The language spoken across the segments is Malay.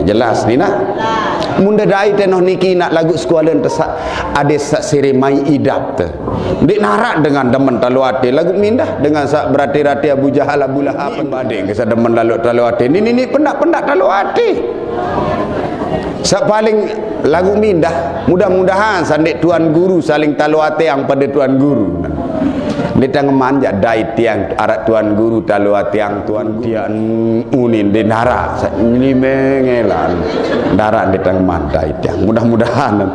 jelas ni nak munda dai tenoh niki nak lagu sekualan tesak ade sak siri mai idap te dik narak dengan demen talu ate lagu mindah dengan sak berati-rati Abu Jahal Abu Lahab banding ke sak demen talu ate ni pendak-pendak talu ate sak paling lagu mindah mudah-mudahan sandik tuan guru saling talu ate yang pada tuan guru dia manjak dai tiang arak tuan guru talu tiang tuan dia unin di narak ni mengelan darat di tang mandai tiang mudah-mudahan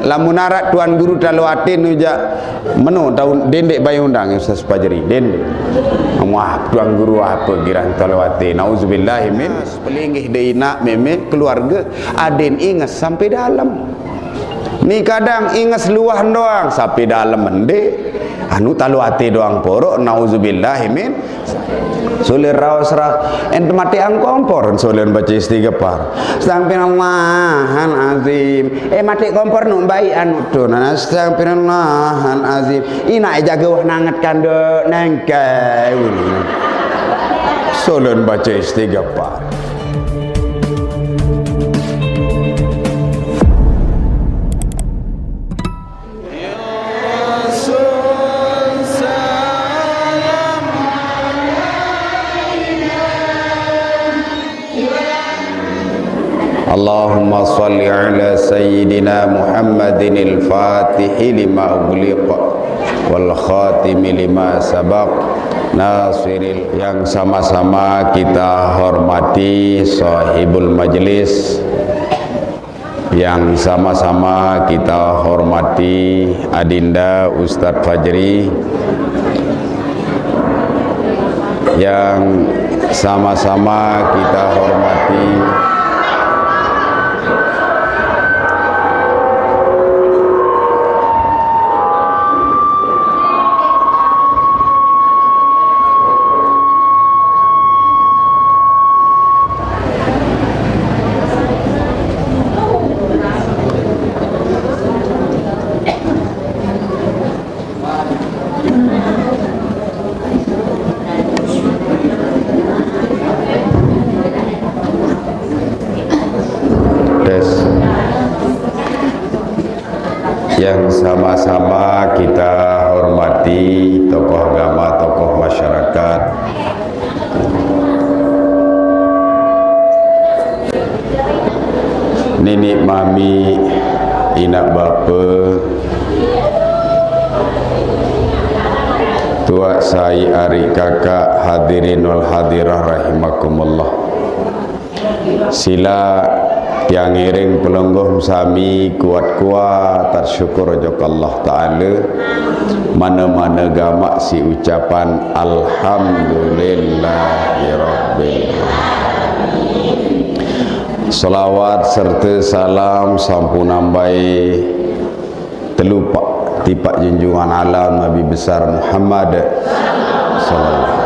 lamun narak tuan guru talu atin uja menu tahun dendek bayi undang Ustaz Fajri dendek maaf tuan guru apa giran talu atin nauzubillahi min pelingih de inak meme keluarga aden ingat sampai dalam ni kadang ingat luah doang sampai dalam mende anu talu hati doang porok nauzubillahi min sulir rawas ente mati ang kompor sulir baca istighfar astagfirullahan azim mati kompor nu baik anu tunan astagfirullahan azim ina jaga wah nangat kando nengkai sulir baca istighfar. Allahumma salli ala sayyidina Muhammadin al-Fatih lima ughliq wal khatimi lima sabaq nasiril yang sama-sama kita hormati sahibul majlis, yang sama-sama kita hormati Adinda Ustadz Fajri, yang sama-sama kita hormati yang sama-sama kita hormati tokoh agama, tokoh masyarakat, nenek mami, inak bapa, tua sai ari kakak, hadirin wal hadirah rahimakumullah. Sila yang iring pelengguh sami kuat-kuat tersyukur joko Allah Ta'ala mana-mana gamak si ucapan Alhamdulillahirabbil alamin. Salawat serta salam sampun nambai telupak tipak junjungan alam Nabi besar Muhammad sallallahu.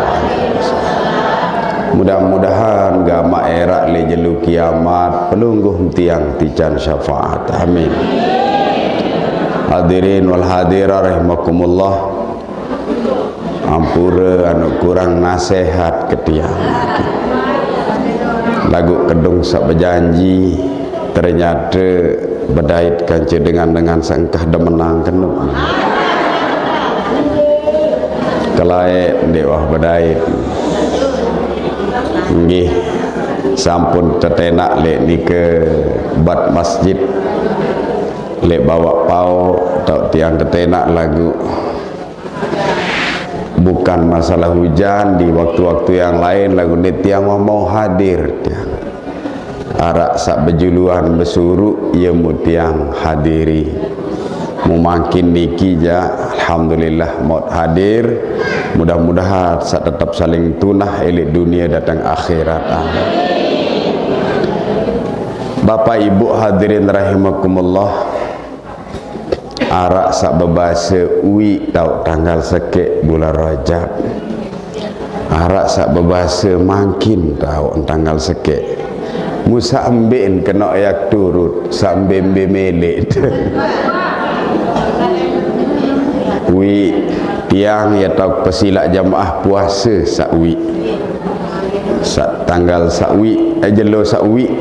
Mudah-mudahan gamak erak le jelu kiamat pelungguh tiang tican syafaat, amin. Hadirin wal hadirah rahimakumullah, ampura anu kurang nasihat ketiang lagu kedung sak berjanji ternyata berdait kanca dengan sangkah demenang kenuk kelai dewah berdait nggih sampun tetenak lek ni ke bat masjid lek bawa pau atau tiang tetenak lagu bukan masalah hujan di waktu-waktu yang lain lagu ni tiang mau hadir tiang arak sak bejuluan besuruk ia mu tiang hadiri memakin niki ja alhamdulillah mau hadir. Mudah-mudahan tetap saling tunah elit dunia datang akhirat. Bapak Ibu hadirin rahimakumullah, arak sak bebahasa uwi tau tanggal sekek bulan Rajab, arak sak bebahasa makin tau tanggal sekek musa ambein kena ayak turut sambil memelet uwi tiang ya tau pesilak jamaah puasa sakwi sak tanggal sakwi jelo sakwi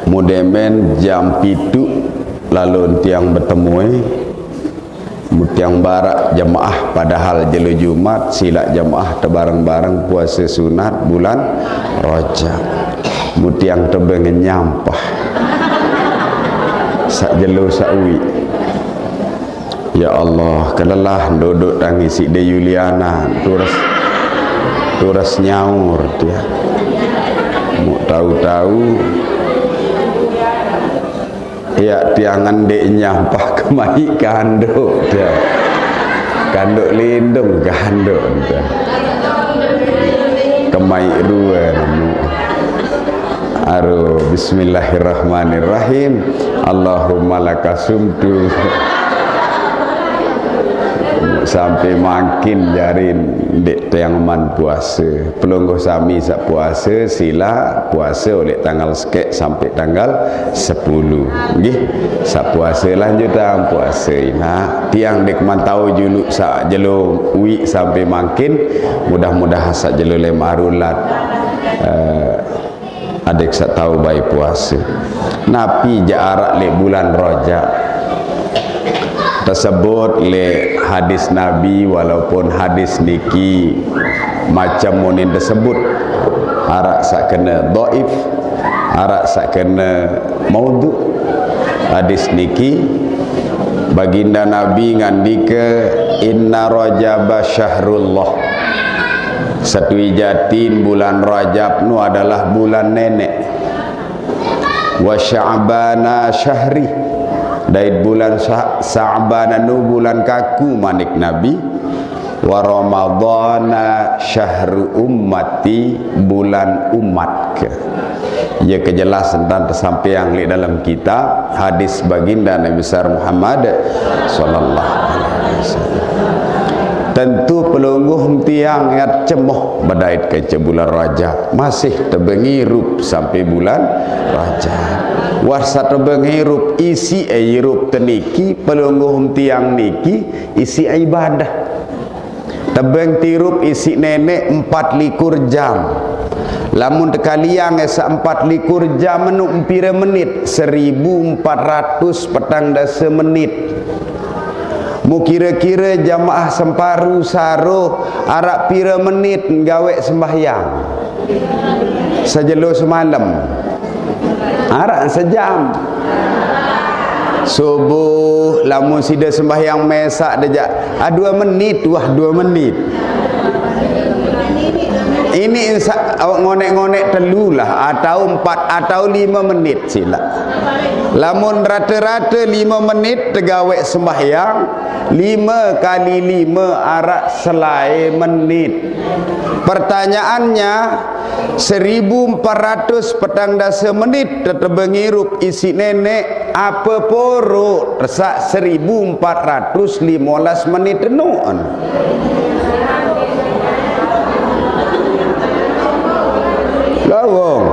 mudemen jam pitu lalu tiang bertemu tiang barak jemaah padahal jelu Jumat sila jemaah tebareng-bareng puasa sunat bulan Rajab mutiang tebeng nyampah sak jelu sawi. Ya Allah kelelah duduk tangisi de Yuliana turas nyaur dia mau tahu-tahu ya tiangan dek nyampah kemai kanduk dia kanduk lindung kanduk dia kemai dua namu aru bismillahirrahmanirrahim Allahumma lakasumtu sampai makin jarin dek tiang man puasa pelungguh sami sak puasa sila puasa oleh tanggal sekek sampai tanggal 10 nggih sak puasa lanjutan puasa ina tiang dek mantau juluk sak jelo wi sampai makin mudah-mudahan sak jelo lemarulat adik sak tahu baik puasa napi jarak le bulan Rajab tersebut le hadis Nabi walaupun hadis niki macam monin tersebut arak sak kena dhaif arak sak kena maudhu hadis niki baginda Nabi ngandika inna rajaba syahrullah satwijatin bulan Rajab nu adalah bulan nenek wa sya'bana syahri dari bulan Sa'ban anu bulan kaku manik Nabi wa ramadhana syahru ummati bulan umat ke ya kejelasan dan tersampaian di dalam kitab hadis baginda Nabi besar Muhammad sallallahu alaihi wasallam. Tentu pelungguh tiang yang cemoh badait ke bulan Rajab masih terbengirup sampai bulan Rajab. Warsa terbengirup isi hirup teniki pelungguh tiang niki isi ibadah. Tebeng tirup isi nenek 24 jam. Lamun tekaliang esa 24 jam menu empire menit 1400 petang dasa menit. Mu kira-kira jamaah semparu saro arak pira menit gawe sembahyang sejelo semalam arak sejam subuh lamun sida sembahyang mesak dejak 2 menit 2 menit ini awak ngonek-ngonek telulah atau 4 atau 5 menit sila lamun rata-rata 5 menit tegawe sembahyang 5 kali 5 arak selai menit. Pertanyaannya 1400 petang dasa menit tetap mengirup isi nenek apa poro tersak 1415 menit tenuan. Lawong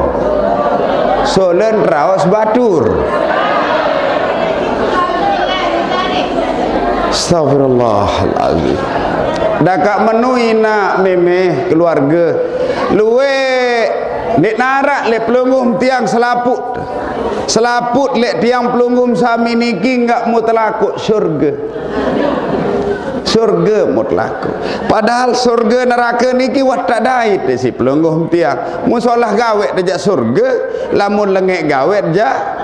solen raos batur. Astagfirullahaladzim. Dakak menui nak memeh keluarga luwe dek narak le pelungguh tiang selaput le tiang pelungguh sami niki enggak mutlak surga mutlak padahal surga neraka niki wat tak dait si pelungguh tiang musolah gawe dejak surga lamun lengek gawe ja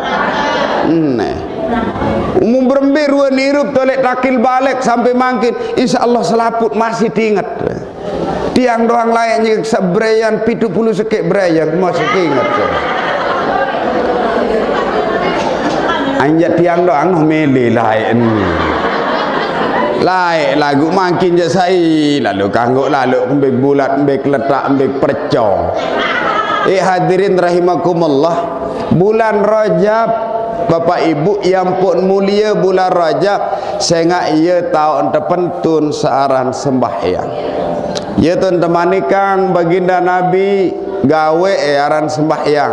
umum berembir wa nirup tolek takil balik sampai mangkin insyaallah selaput masih diingat tiang doang layaknya sebreyan 70 sekek breyan masih diingat anjat tiang doang noh mele layak layak lagu makin je sai lalu kangguk lalu kembek bulat kembek letak kembek percong hadirin rahimakumullah bulan Rajab Bapak Ibu yang pun mulia bulan Rajab sehingga ia tahun terpentun searan sembahyang ia tuan temanikan baginda Nabi gawe aran sembahyang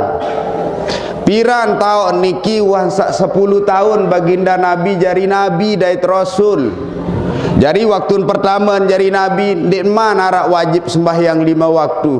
piran tahun niki wansak 10 tahun baginda Nabi jari Nabi dait Rasul Jadi waktu pertama jadi Nabi, di mana rak wajib sembahyang 5 waktu.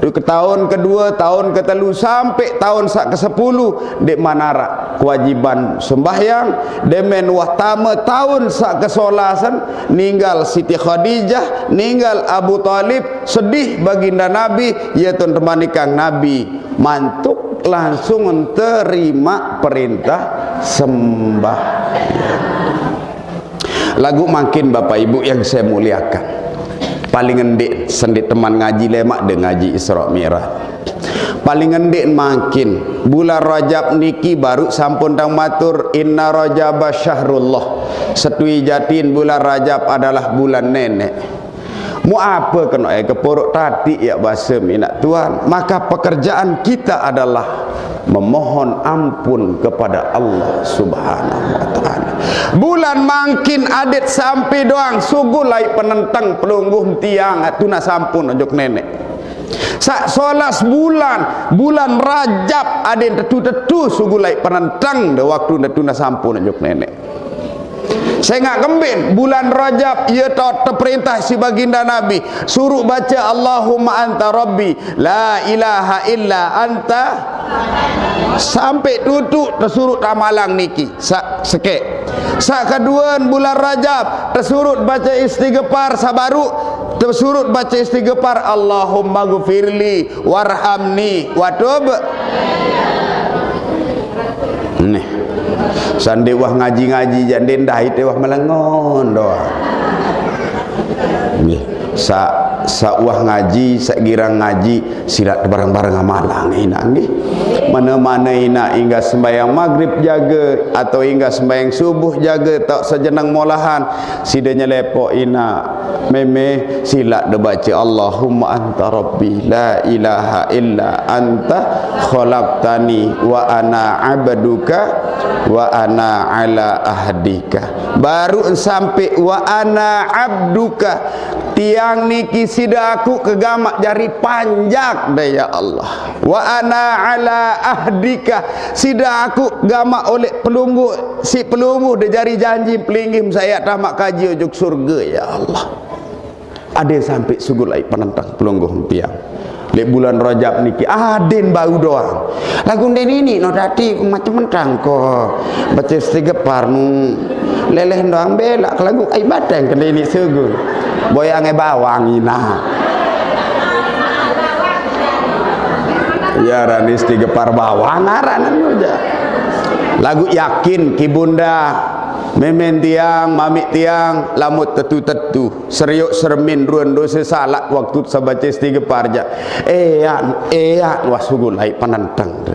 Ke tahun kedua, tahun ketelu sampai tahun ke-10, di mana rak kewajiban sembahyang. Demen wahtama tahun ke-11 ninggal Siti Khadijah, ninggal Abu Talib, sedih baginda Nabi, ya teman-teman ikang Nabi mantuk langsung terima perintah sembahyang. Lagu makin Bapak Ibu yang saya muliakan, paling ngendik sendiri teman ngaji lemak de ngaji Isra Mi'raj. Paling ngendik makin bulan Rajab niki baru sampun tang matur inna rajaba syahrullah. Setui jatin bulan Rajab adalah bulan nenek. Mu apa kena kepuruk tadi ya bahasa minat Tuhan. Maka pekerjaan kita adalah memohon ampun kepada Allah Subhanahu wa taala. Bulan makin adet sampai doang sugulai penentang pelungguh tiang tuna sampun ojok nenek. Sak 11 bulan Rajab adet tetu sugulai penentang de waktu tuna sampun ojok nenek. Saya nggak gembin bulan Rajab ia terperintah si baginda Nabi suruh baca Allahumma anta rabbi la ilaha illa anta sampai tutup tersuruh tamalang niki sekek. Sak kedua bulan Rajab tersuruh baca istighfar sabaru tersuruh baca istighfar Allahumma gufirli warhamni watub nih sandi wah ngaji-ngaji janden dah itu wah melengon doa nih sa wah ngaji sa girang ngaji silat bareng-bareng amalang ina nggih mana-mana ina hingga sembahyang maghrib jaga atau hingga sembahyang subuh jaga tak sejenang molahan sidanya lepo ina meme silat de baca Allahumma anta rabbi la ilaha illa anta khalaqtani wa ana abduka wa ana ala ahdika baru sampai wa ana abduka tiang niki sida aku kegamak jari panjak deh ya Allah wa ana ala ahdika sida aku gamak oleh pelunggu si pelunggu de jari janji pelinggim saya tamak kaji ujuk surga ya Allah ada sampai sugulai penentang pelunggu tiang di bulan Rajab niki aden bau doang lagu den ini no tadi macam mentang ko baca istighfar leleh doang belak lagu ibadah yang kena ini segun boyang bawang ina ya ran istighfar bawang aranan aja lagu yakin ki bunda memen tiang mami tiang lamut tetu seriuk sermin ruan dosa salat waktu sabaca istighfar ja wasugulai panantang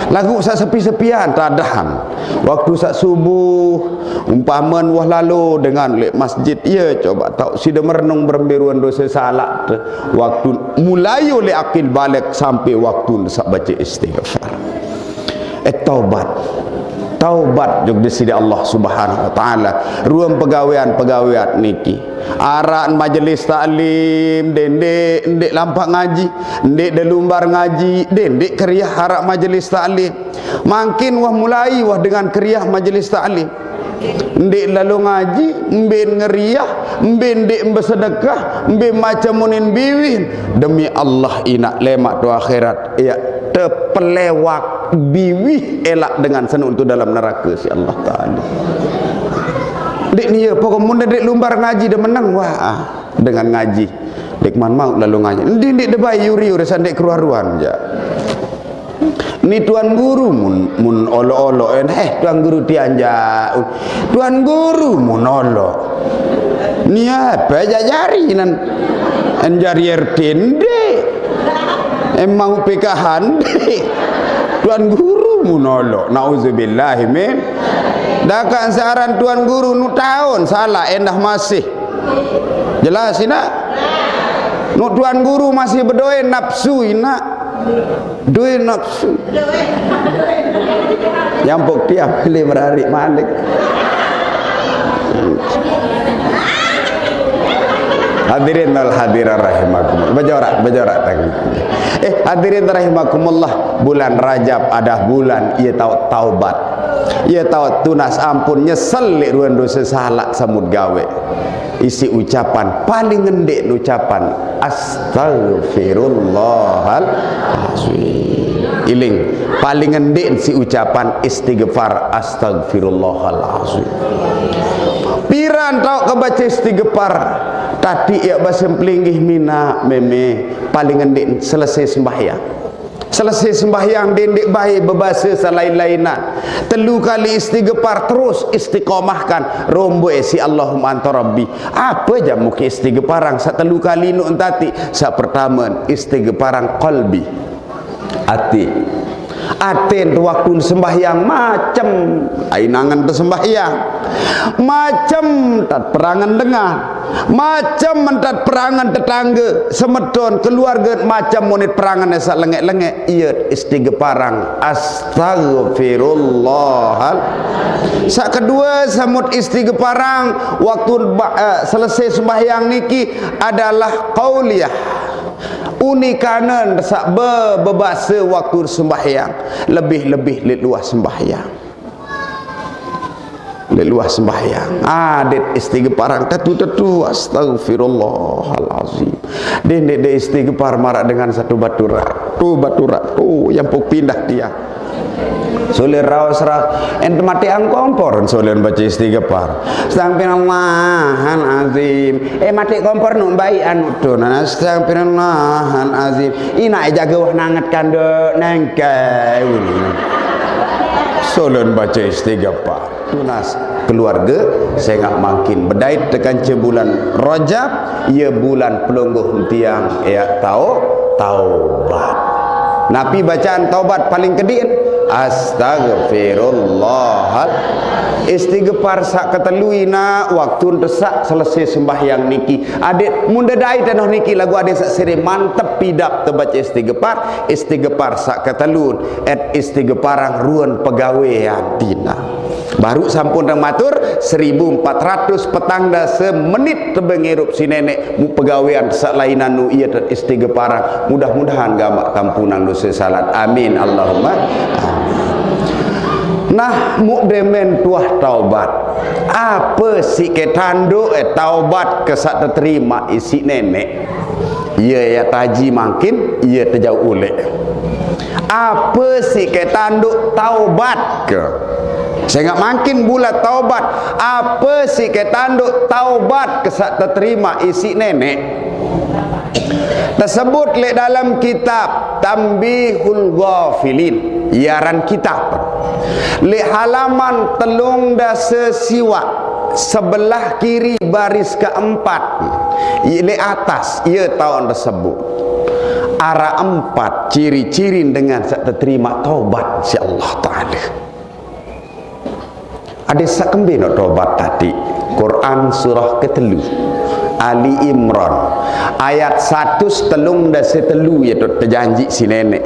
lagu sak sepi-sepian tadahan waktu sak subuh umpaman wah lalu dengan lek masjid ya coba tahu sida merenung berembiruan dosa salat waktu mulai oleh akil balik sampai waktu sak baca istighfar taubat juga di Allah Subhanahu wa taala ruang pegawaian niki aran majelis taklim dendek lampak ngaji dendek delumbar ngaji dendek keriah harak majelis taklim makin wah mulai wah dengan keriah majelis taklim ndek lalu ngaji mbin ngeriah mbin ndek bersedekah mbin macam munin biwin demi Allah inak lemak tu akhirat ya terpelewak biwih elak dengan senuk untuk dalam neraka si Allah Ta'ala dek ni ya pokok munda dek lumbar ngaji dia menang wah dengan ngaji dek man mau lalu ngaji dek debai yuri sandek keruaruan ja ni tuan guru mun olo-olo tuan guru tianja tuan guru mun olo ni apa jari nan jari RTND emang pekahan tuan guru munolok nauzubillah min dakan saran tuan guru nu tahun salah endah masih jelas ina nu tuan guru masih berdoa nafsu ina doa nafsu nyampuk tiap pilih berarik malik Hadirin wal hadirat rahimakumullah. Bajarak tangan. Hadirin rahimakumullah, bulan Rajab ada bulan ia tahu taubat. Ia tahu tunas ampun nyesel lek ruan dosa salah samud gawe. Isi ucapan paling ngendek ucapan astaghfirullahalazim. Iling paling ngendek si ucapan istighfar astaghfirullahalazim. Piran tau kebaca istighfar tadi ya bahasa pelinggih mina meme paling ngendek selesai sembahyang. Selesai sembahyang dendek baik berbahasa selain-lainan. 3 kali istighfar terus istiqomahkan romboe si Allahumma anta rabbi. Apa je muka istighfarang sa 3 kali nu entati. Sa pertama istighfarang qalbi. Ati. Aten waktu sembahyang macam ainangan tu sembahyang. Macam tat perangan dengar. Macam mentat perangan tetangga, semedon keluarga, macam monit perangan esa lengek-lengek. Ia istighfarang astaghfirullah. Sak kedua samut istighfarang waktu selesai sembahyang niki adalah qauliyah. Unikanan sak berbahasa waktu sembahyang lebih-lebih luah sembahyang. Leluah sembahyang adet istighfarang tetu astaghfirullahalazim. Dendek de istighfar marak dengan satu baturak tu yang puk pindah dia solir rawas ente mati angkompor solir baca istighfar astagfirullahalazim mati kompor nu baik anu don astagfirullahalazim ina jaga wah nangat kandek nengkai solir baca istighfar tunas keluarga saya nggak makin berdait tekan bulan Rajab ia bulan pelungguh tiang ya taubat. Nabi bacaan taubat paling kedin astaghfirullah. Istighfar sak keteluina waktu desak selesai sembahyang niki adik munda dai tanoh niki lagu adik sak sire mantep pidap terbaca istighfar sak ketelun istighfarang ruan pegawaian tina baru sampun rematur 1400 petang dah semenit tebengirup si nenek mu pegawaian sak lainan nu ia istighfarang mudah-mudahan gamak tampunan dosa salat amin Allahumma amin. Nah mukdemen tuah taubat apa si ketando taubat kesak terima isi nenek ia ya taji makin ia terjauh ulek apa si ketando taubat ke saya nggak makin bulat taubat apa si ketando taubat kesak terima isi nenek tersebut le dalam kitab Tambihul Ghafilin yaran kitab le halaman telung dasa siwak sebelah kiri baris keempat le atas ia tahun tersebut arah 4 ciri-ciri dengan terima taubat si Allah Ta'ala. Ada sakembe nak taubat tadi Quran surah ke-3 Ali Imran ayat 1 telung dan setelu iaitu terjanji si nenek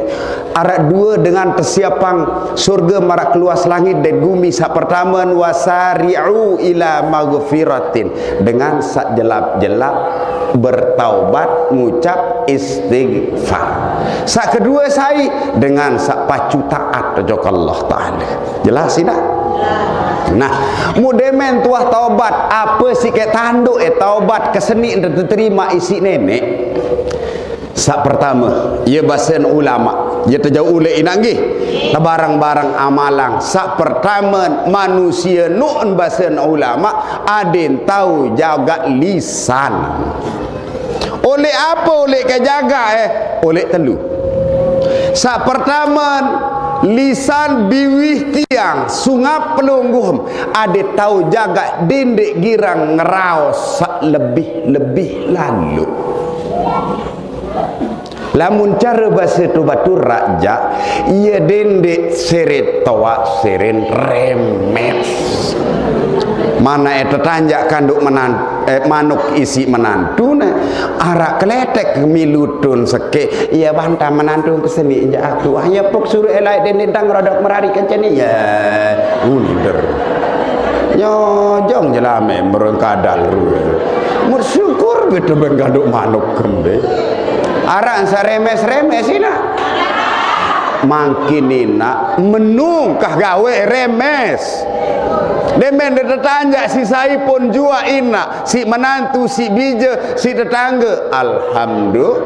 arat 2 dengan tersiapang surga marak keluas langit dan bumi sak pertama wasari'u ila maghfiratin dengan sak jelap-jelap bertaubat ngucap istighfar sak kedua sai dengan sak pacu taat kepada Allah Ta'ala jelas tidak? Nah, mudemen tuah taubat apa sih ke tanduk taubat keseni terima isi nenek. Sak pertama, ia bahasan ulama, ia terjauh oleh inanggi. Barang-barang amalang. Sak pertama manusia nu'un bahasan ulama adin tahu jaga lisan. Oleh apa oleh ke jaga oleh telu. Sak pertama lisan biwih tiang sungap pelungguh ada tahu jaga dendek girang ngeraos lebih lalu lamun cara bahasa tu batu raja ia dendek seret tawa seren remet mana tanjak kanduk manuk isi menantu arak keletek milutun seke ia bantah menantu kesini injak aku hanya pok suruh elai dan nentang rodok merari kencani ya under nyojong jelame merengkadal Bersyukur betul bengaduk manuk kembe. Arang saremes-remes ina. Makin ina menungkah gawe remes. Demen tetangga si saipun jua ina, si menantu, si bija, si tetangga. Alhamdulillah.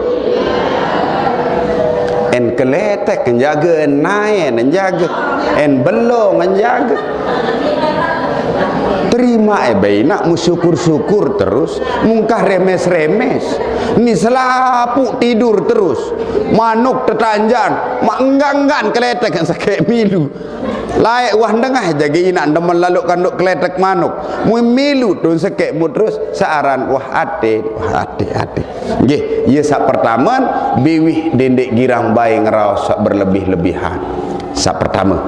En keletek menjaga, en naik menjaga, en belong menjaga. Terima nak musyukur-syukur terus, mungkah remes-remes. Ni selapuk tidur terus. Manuk tetanjan, mak enggan keletek kan sakit milu. Laik wah dengah jaga inak demen lalu kanduk keletek manuk. Mu milu tun sakit mu terus searan wah ate. Nggih, ieu sak pertama biwih dendek girang bae ngeraos sak berlebih-lebihan. Sak pertama.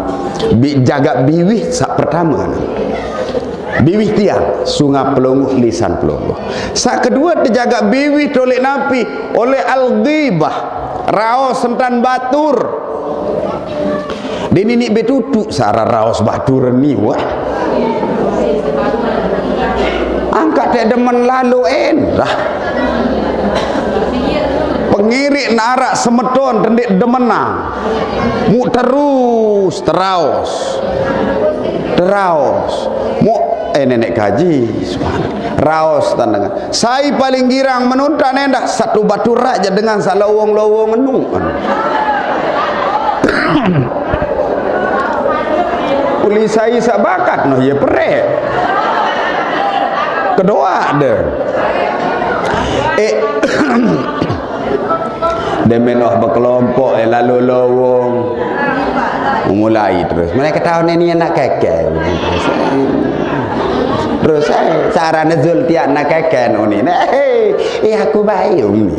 Jaga biwih sak pertama. Biwih tiang sungai pelungguh lisan pelungguh. Sak kedua terjaga biwih oleh napi oleh al-ghibah raos sentan batur. Dini ni betutu sara raos batur ni wah. Angkat tak demen lalu lah. Pengirik narak semeton tendik demenang. Mu terus teraos. Mu nenek kaji raos tandangan saya paling girang menunta nendah satu batu raja dengan salawong-lawong enung uli saya sabakat noh ya pere kedua deh demenoh berkelompok lalu lawong mulai terus mereka tahu ini anak kekek terus sarana zul tiak nak keken ni aku bayung ni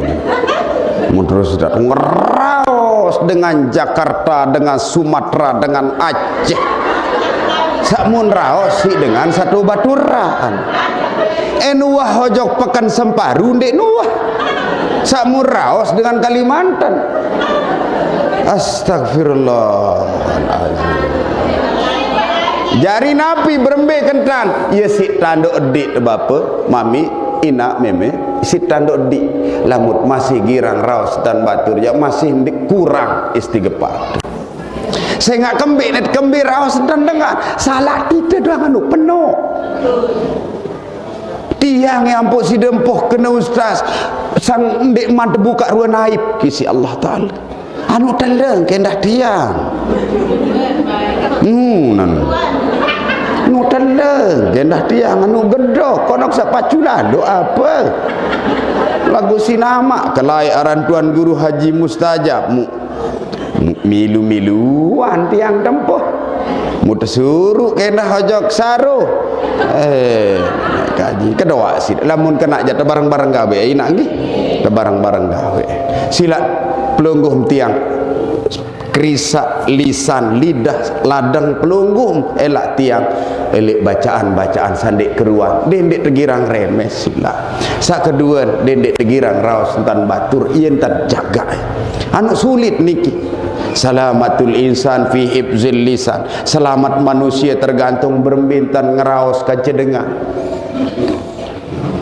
terus datang ngeraos dengan Jakarta, dengan Sumatera, dengan Aceh. Sakmun raos si dengan satu baturaan enuah hojok pekan semparu ndek nuah sakmun raos dengan Kalimantan. Astagfirullahaladzim. Jari napi berembe kentan ya si tanduk edik bapa mami ina meme si tanduk edik lamut masih girang raos dan batur ya masih kurang istighfar. Saya ngak kembik net kembir raos dan dengar salah kita doang anu penuh tiang yang ampuk si dempoh kena ustaz sang ndek mad buka ruang naib kisi Allah taala anu teleng kendah tiang nu teleng gendah tiang anu gedok konok sapacula do apa lagu sinama kelai aran tuan guru Haji Mustajab milu-miluan tiang tempoh mu tersuruh kendah hojok saruh kaji kedua sih lamun kena jatuh bareng-bareng gawe inak nggih bareng-bareng gawe silat pelungguh tiang krisak lisan lidah ladang pelunggung elak tiang elek bacaan-bacaan sandik keruan dendek tegirang remes sila sak kedua dendek tegirang raos entan batur ien tak jaga anu sulit niki salamatul insan fi hifzil lisan selamat manusia tergantung berbintan ngeraos kacedengan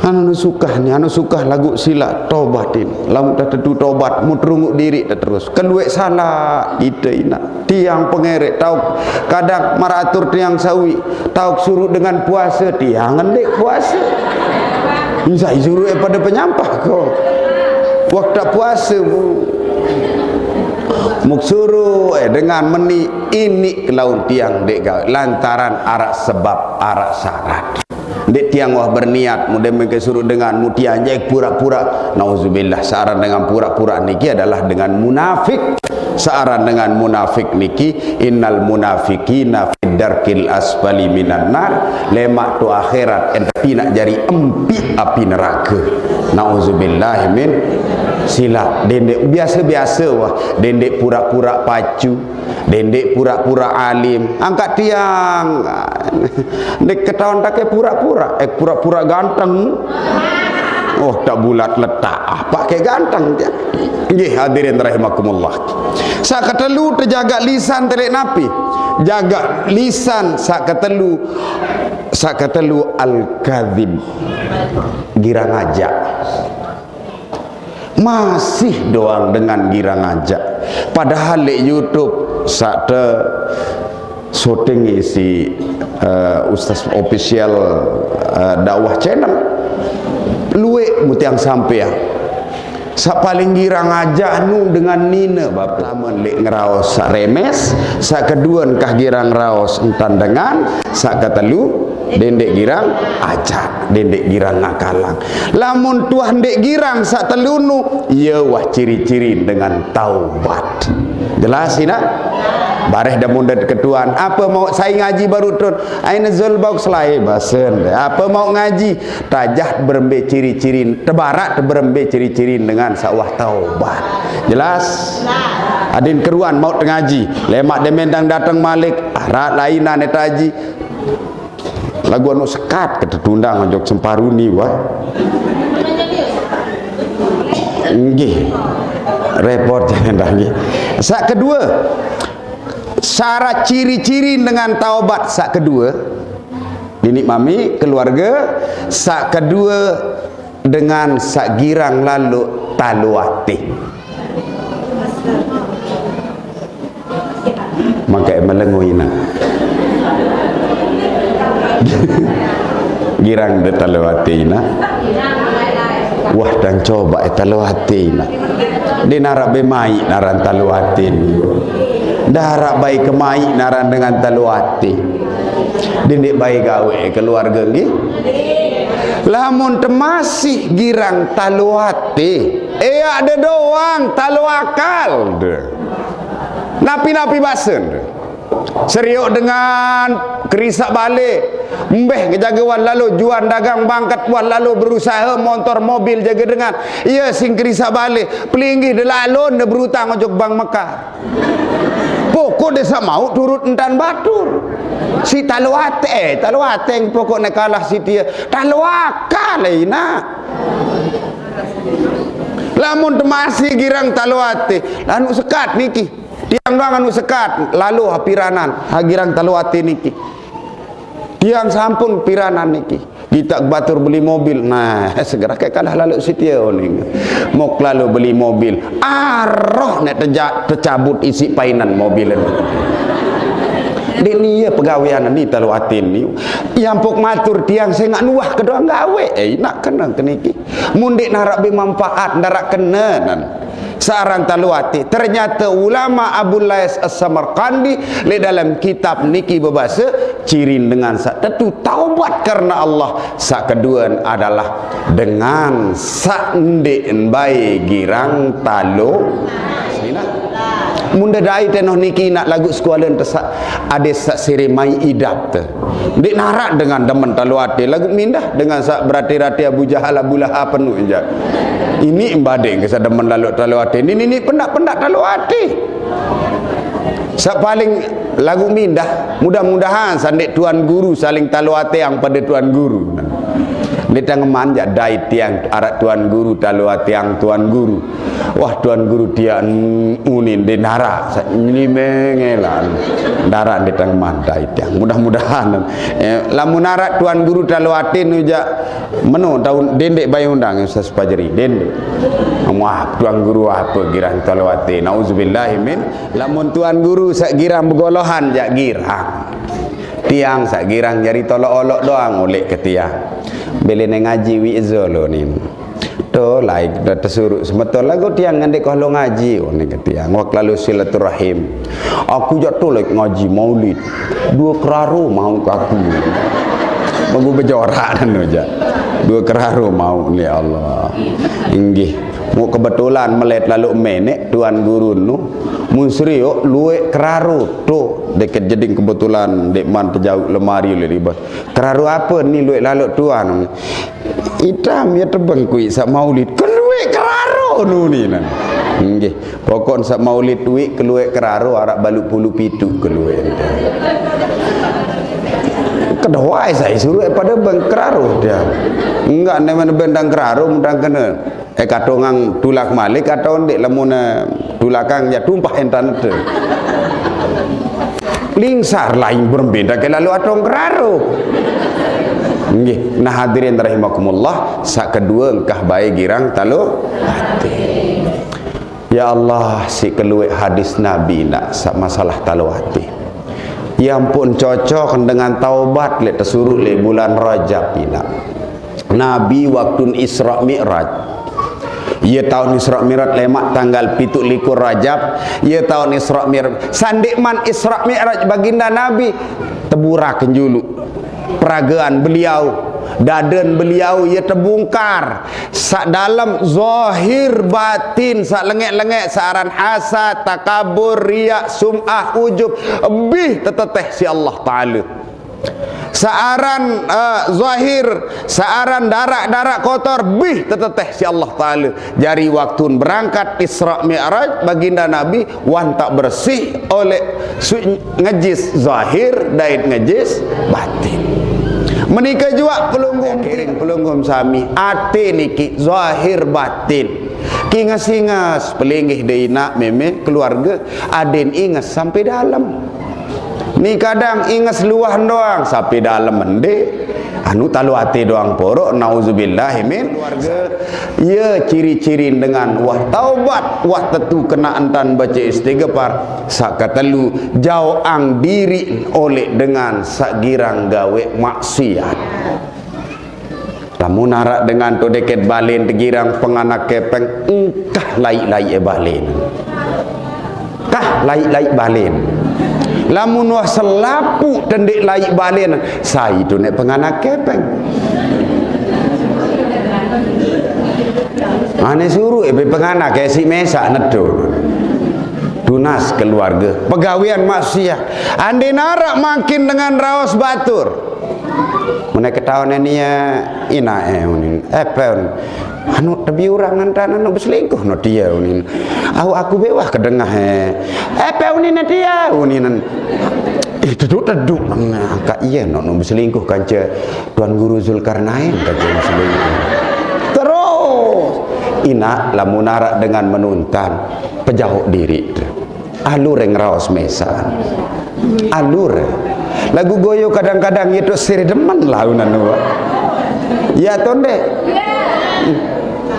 anu sukah lagu sila tobatin lamun tak tentu tobat mutrunguk diri terus keluek salah kita ina tiang pengerek tahu kadang maratur tiang sawi tahu suruh dengan puasa tiang ngendek puasa bisa suruh pada penyampah kau waktu puasa muk suruh dengan meni ini ke laut tiang dek lantaran arak sebab arak syarat dek tiang wah berniat mudah mereka suruh dengan mutian jek pura-pura nauzubillah searan dengan pura-pura niki adalah dengan munafik searan dengan munafik niki innal munafiqina fid darkil asfali minan nar lemak tu akhirat tapi nak jari empi api neraka nauzubillah min sila dendek biasa-biasa wah dendek pura-pura pacu dendek pura-pura alim angkat tiang dek ketahuan tak pura-pura pura-pura ganteng oh tak bulat letak pakai ganteng dia nggih hadirin rahimakumullah sak ketelu terjaga lisan telek napi jaga lisan sak ketelu sak kata lu al-kadzib, girang ajak. Masih doang dengan girang ajak. Padahal di YouTube sak te syuting isi Ustaz official dakwah channel luwe mutiang sampai ya. Sak paling girang aja nu dengan nina bab lamun lek ngeraos sak remes, sak kedua kah girang raos entan dengan sak katelu dendek girang aja, dendek girang ngakalang. Lamun tuah dendek girang sak telunu ya wah ciri-ciri dengan taubat. Jelas ini? Bareh dah mundat ketuan. Apa mau saya ngaji baru tun? Aina zulbau selai basen. Apa mau ngaji? Tajah berembe ciri-ciri, tebarak berembe ciri-ciri dengan sawah taubat. Jelas? Adin keruan mau ngaji. Lemak demendang datang malik. Arak lainan eta haji. Lagu anu sekat ketetundang njok semparuni wah. Nggih. Repot jangan nggih. Sak kedua, syarat ciri-ciri dengan taubat sak kedua dinik mami keluarga, sak kedua dengan sak girang lalu taluati. Maka melengoina girang de taluatina. Wah dan coba taluatina di narak bemai naran taluatin. Darak baik kemai naran dengan taluati. Dindik baik gawe keluarga nggih. Lamun temasih girang taluati, ada doang taluakal de. Napi-napi basen de. Seriuk dengan kerisak balik. Mbeh kejagawan lalu jual dagang bangkat wan lalu berusaha motor mobil jaga dengan iya sing kerisak balik pelinggi de lalu de berutang ojok Bank Mekah. Pokok desa mau turut entan batur. Si taluate yang pokoknya kalah si dia. Taluaka laina. Lamun temasi girang taluate. Lanu sekat niki. Tiang doang anu sekat. Lalu hapiranan. Hagirang taluate niki. Tiang sampun piranan niki. Kita batur beli mobil. Nah, segera kayak kalah lalu si dia ning. Mok lalu beli mobil. Arroh nek tercabut isi painan mobil ini. Dek ni ya pegawaian ni taluatin ni. Yang pok matur tiang saya ngak nuah kedua gawe. Nak kena keniki. Mundik narak bermanfaat narak kenanan. Seorang taluati. Ternyata ulama Abu Lais As-Samarqandi di dalam kitab niki berbahasa cirin dengan sak tentu taubat karena Allah. Sak kedua adalah dengan sak ndik bae girang talu. Munda dai tenoh niki nak lagu sekolah tersak ade sak siremai idap te. Dik narak dengan demen taluati lagu mindah dengan sak berati-rati Abu Jahal Abu Lahab penuh je. Ini embade ke sak demen lalu taluati. Ini pendak-pendak taluati. Sak paling lagu mindah mudah-mudahan sandik tuan guru saling taluati yang pada tuan guru. Ditang manja dai tiang arak tuan guru taluati yang tuan guru. Wah tuan guru dia unin di nara ini mengelan nara ditang mandai tiang mudah-mudahan lamun nara tuan guru taluati nuja menu tahun dendek bayi undang Ustaz Fajri dendek wah tuan guru apa girang taluati nauzubillahi min lamun tuan guru sak girang begolohan jak girang tiang sak girang jari tolok-olok doang oleh ke tiang beli ngaji wi zolo nin to like dah tersuruh semetul lagu tiang ngandek kalau ngaji oh ni ketiang wak lalu silaturahim aku jatuh like ngaji maulid 2 keraru mau ke aku mau berjorak dan aja 2 keraru mau ni Allah inggih mau kebetulan melet lalu menek tuan guru nu munsrio luwe keraru tu deket jeding kebetulan dek man pejauh lemari le ribas keraru apa ni luwe lalu tuan hitam ya tebeng kui sak maulid keluwe keraru nu ni nan nggih pokok sak maulid duit keluwe keraru arak baluk pulu pitu keluwe kedawai saya suruh pada bang keraru dia enggak nemen bendang keraru mudang kena katongang tulak malik atau ndek lemuna tulakang ya tumpah entan tu lingsar lain berbeda ke lalu atong keraro. Nggih, nah hadirin rahimakumullah, sak kedua engkah bae girang talu hati. Ya Allah, si keluik hadis Nabi nak sak masalah talu hati. Yang pun cocok dengan taubat le tersuruh le bulan Rajab nak. Nabi waktu Isra Mi'raj. Ia tahun Isra Mi'raj lemak tanggal 17 Rajab. Ia tahun Isra Mi'raj. Sandikman Isra Mi'raj baginda Nabi teburakan julu peragaan beliau, dadan beliau ia terbongkar sak dalam zahir batin, sak lengek-lengek saaran hasad, takabur, riak, sum'ah, ujub lebih teteteh si Allah Ta'ala. Saaran zahir, saaran darak-darak kotor bih teteteh si Allah Ta'ala. Jari waktu berangkat Isra Mi'raj baginda Nabi wan tak bersih oleh ngejis zahir dan ngejis batin. Menikah juga pelunggum sami ate niki zahir batin ki ngas-ngas pelingih deina meme keluarga aden ingas sampai dalam ni kadang ingas luah doang sampai dalam mende anu talu ate doang porok nauzubillah min keluarga ya ciri-ciri dengan wah taubat wah tentu kena entan baca istighfar sak katelu jauang diri oleh dengan sak girang gawe maksiat. Lamun narak dengan tu deket balen tegirang penganak kepeng engkah laik-laik balen kah laik-laik balen. Lamun wah selapu tendek laik balen saya tu nek penganak kepeng ane suruh penganak kayak si mesak nedo tunas keluarga pegawian maksiat ande narak makin dengan raos batur menek ketahuan ini ya ina anu tapi orang nantan anu berselingkuh no dia unin aku bewah kedengah unin dia unin itu teduk angka iya no berselingkuh kanca Tuan Guru Zulkarnain kanca berselingkuh terus ina lamun narak dengan menuntan pejauh diri alur yang raos mesan alur lagu goyo kadang-kadang itu seri demen lah unanu ya tonde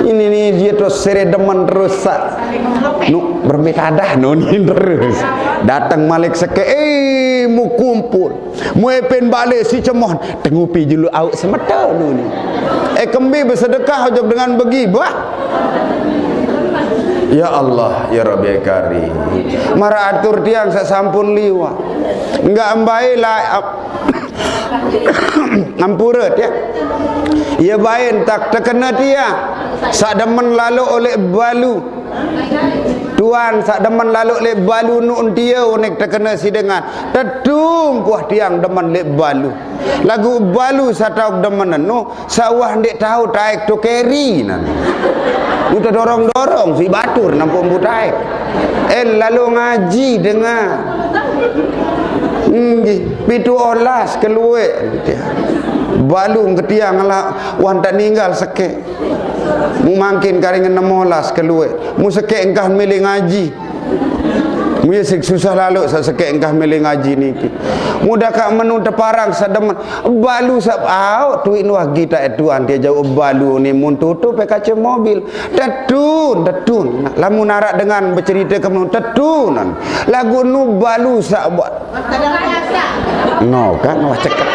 ini nih dia terus seri demen terus nu berbetadah nunin terus datang malik seke mu kumpul mu epen balik si cemoh tengupi julu au semeta nuni kembi bersedekah hojok dengan begibah. Ya Allah, ya Rabbi Karim. Mara atur tiang sasampun liwa. Enggak ambai lah ampura dia. Ya bain tak terkena dia. Sak demen lalu oleh balu. Tuan sak demen lalu oleh balu nun dia unik terkena sidengan. Tedung kuah tiang demen le balu. Lagu balu satau demen nu sawah ndik tahu taik to keri nan. Udah dorong-dorong si batur nampung butai lalu ngaji dengan pitu olas keluar balung ketiang lah wan tak ninggal seke mu makin karingan 16 keluar mu seke engkah milih ngaji mu yesik susah lalu seke engkah milih ngaji niki mudah kak menu teparang sademen balu sab au tuin wah kita etuan dia jauh balu ni mun tutup kaca mobil tetun lamun narak dengan bercerita ke menu tetunan lagu nu balu sak buat no kan wah cekak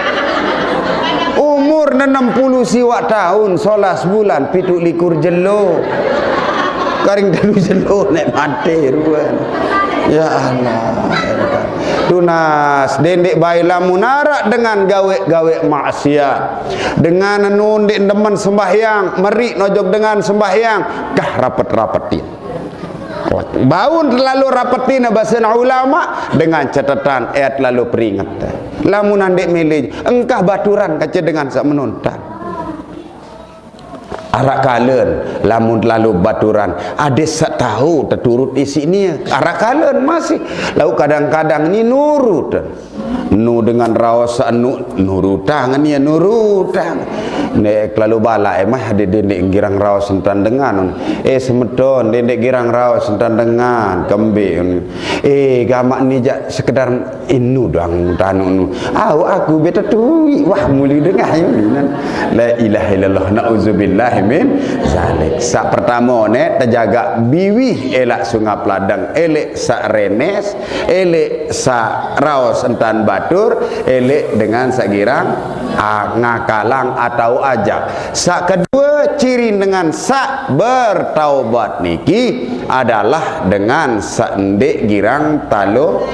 umur 60 siwak tahun 11 bulan 17 jelo karing dalu jelo nek mati ruan ya Allah tunas dendek bayi lamun narak dengan gawe-gawe maksiat dengan nundek demen sembahyang meri nojok dengan sembahyang kah rapet-rapetin baun terlalu rapetin bahasa ulama dengan catatan ayat lalu peringatan lamun andek milih engkah baturan kaca dengan sak menuntan arak kalen lamun lalu baturan ada sak tahu terturut isi ni arak kalen masih lalu kadang-kadang ni nurut nu dengan raos nurutang ni nurutang nek lalu bala mah de girang raos entan dengan semedon de girang raos entan dengan kembe gamak ni jak sekedar inu doang tanu aku beta tu wah muli dengar nan la ilaha illallah nauzubillah min zalik. Sak pertama ne terjaga biwih elak sungap ladang elek sak renes elek sak raos entan batur elek dengan sak girang ngakalang atau ajak. Sak kedua ciri dengan sak bertaubat niki adalah dengan sak ndek girang talo.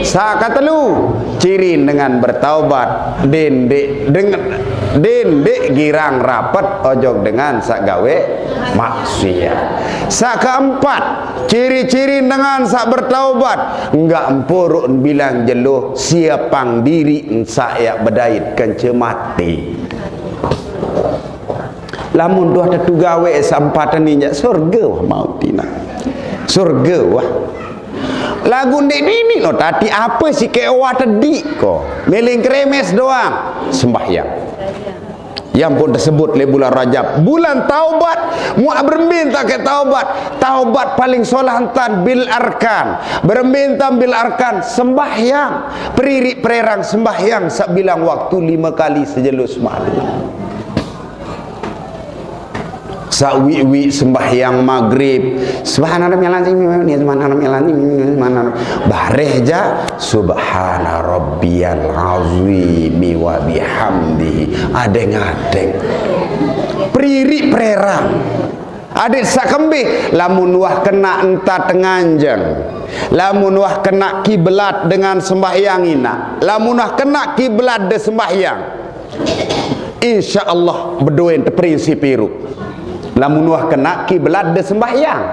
Sak katelu ciri dengan bertaubat dendek dengan dendek girang rapat ojok dengan sak gawe maksiat. Sak keempat ciri-ciri dengan sak bertaubat enggak empuruk bilang jeluh siapang diri saya bedait kencemati. Lamun dua tu gawe sampatan ni surga wah mau tina surga wah lagu ni lo tadi apa sih kewa tadi ko meling kremes doang sembahyang yang pun tersebut le bulan Rajab bulan taubat muak berminta ke taubat paling solantan bil arkan berminta bil arkan sembahyang peririk pererang sembahyang sak bilang waktu 5 kali sejelus malam sawi sembahyang maghrib subhanallah bareh ja subhana rabbiyal azimi wa bihamdihi adeng-adeng pririk pererang adik sakembe lamun wah kena entah tenganjang lamun wah kena kiblat dengan sembahyang ina lamun wah kena kiblat de sembahyang insyaallah bedoen prinsip iruk lamun wah kena kiblat de sembahyang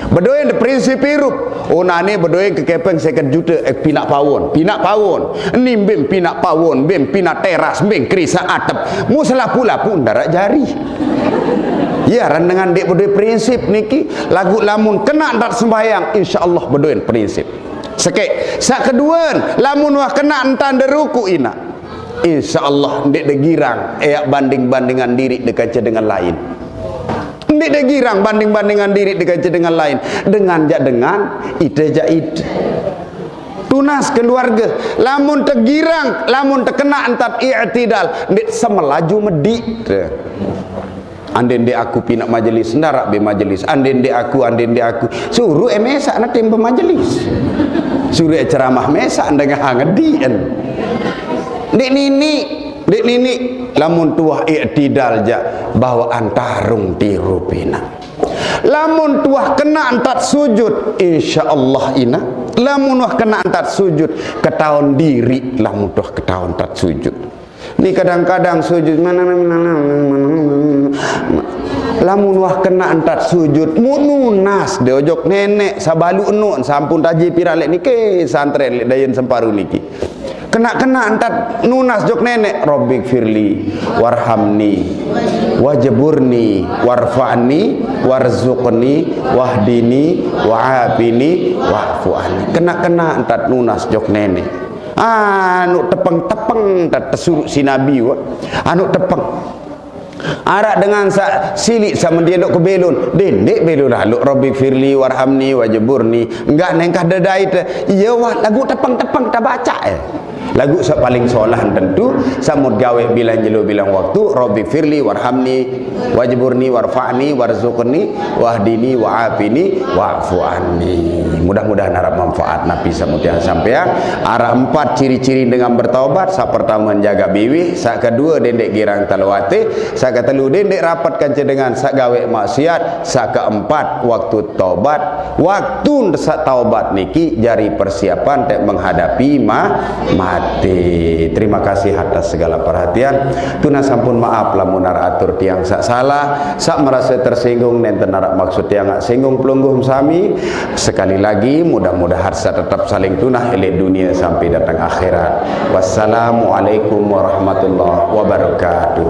bedoen de prinsip iruk onane bedoen kekepeng 50 juta pinak pawon ni bem pinak pawon bem pinak teras bem krisa atap muslah pula pun darat jari ya ran dengan dek bedoen prinsip niki lagu lamun kena ndak sembahyang insyaallah bedoen prinsip sekek sak kedua lamun wah kena entan deruku ina insyaallah ndek de girang banding-bandingan diri dekat dengan lain ndek de girang banding-bandingan diri dekat dengan lain dengan ite tunas keluarga lamun tegirang lamun terkena entat i'tidal ndek semelaju medik anden de aku pinak majelis ndarak be majelis anden de aku suruh mesak na tembe majelis suruh ceramah mesak ndeng ngedien ndek nini lamun tuah i'tidal ja bahwa antarung tiru pina lamun tuah kena antat sujud insyaallah ina lamun wah kena antat sujud ketahuan diri lamun tuah ketahuan antat sujud ni kadang-kadang sujud lamun wah kena antat sujud mununas de ojok nenek sabalu enu sampun taji piralek niki santren lek dayen semparu niki kena antat nunas jok nenek robbik firli warhamni wajaburni warfa'ni warzuqni wahdini wa'afini wa'fu'ani kena antat nunas jok nenek anu tepeng tak tersuruh si nabi anu tepeng arak dengan silik sama dia dok ke belon dendek belon lalu robbik firli warhamni wajaburni enggak nengkah dedai iya wah lagu tepeng tak baca lagu sak paling solah tentu samud gawe bilang jelo bilang waktu robbi firli warhamni wajburni warfa'ni warzuqni wahdini wa'afini wa'fu anni. Mudah-mudahan harap manfaat nabi samud yang sampean arah 4 ciri-ciri dengan bertaubat. Sak pertama menjaga biwih, sak kedua dendek girang talawate, sak ketelu dendek rapat kanca dengan sak gawe maksiat, sak keempat waktu taubat. Waktu sak taubat niki jari persiapan tek menghadapi mati. Terima kasih atas segala perhatian. Tuna sampun maaf lamun atur tiang sak salah, sak merasa tersinggung nenten narak maksud tiang ngak singgung pelungguh sami. Sekali lagi mudah-mudahan sa tetap saling tunah elek dunia sampai datang akhirat. Wassalamualaikum warahmatullahi wabarakatuh.